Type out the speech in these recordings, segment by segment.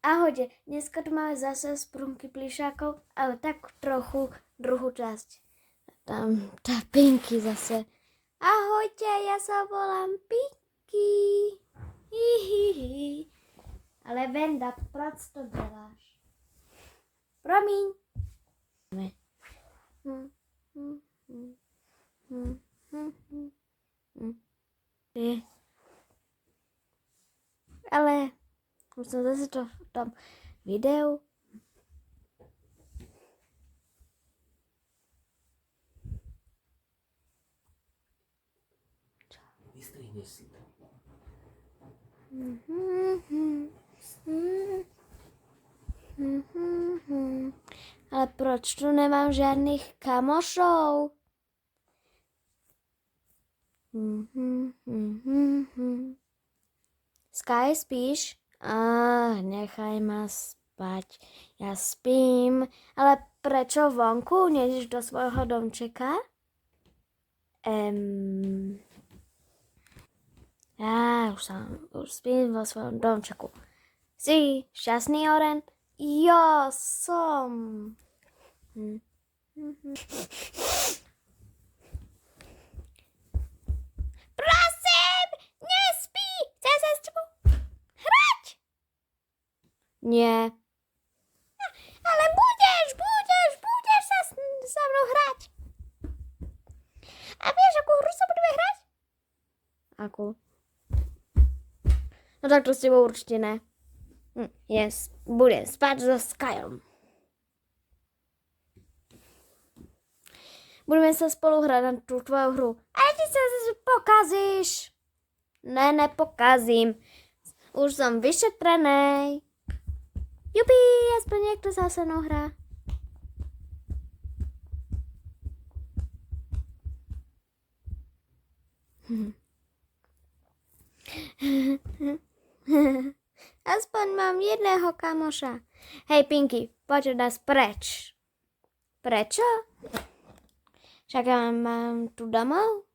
Ahojte, dneska tu máme zase sprunky plišákov, ale tak trochu druhú časť. Tam tá Pinky zase. Ahojte, ja sa volám Pinky. Hihihi. Ale Venda, proč to děláš? Promiň. Ale už som zase to v tom videu. Vystrihneš si to. Ale proč tu nemám žádných kamošov? Sky, spíš? Nechaj ma spať. Ja spím. Ale prečo vonku? Nejdeš do svojho domčeka? Ja už spím vo svojom domčeku. Si šťastný, Oren? Jo, som. Prosím, nespí! Chce sa s tebou hrať? Nie. Ale budeš sa so mnou hrať. A vieš, akú hru sa budeme hrať? Akú? No tak to s tebou určite ne. Yes, budem spať so Skyom. Budeme sa spolu hrať na tú tvoju hru. Ale ty sa zase pokazíš. Ne, nepokazím. Už som vyšetrenej. Jupi, aspoň niekto sa so mnou hrá. Aspoň mám jedného kamoša. Hej, Pinky, poď od nás preč. Prečo? Však ja mám tu domov.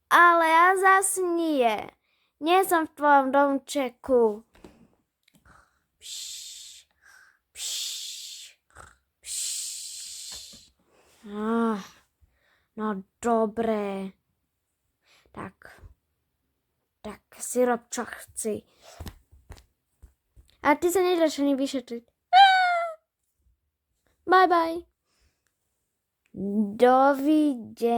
Ale ja zas nie. Nie som v tvojom domčeku. No dobre. Tak si rob, čo chci. A ty sa nedáš ani vyšetriť. Bye bye. Dovidenia.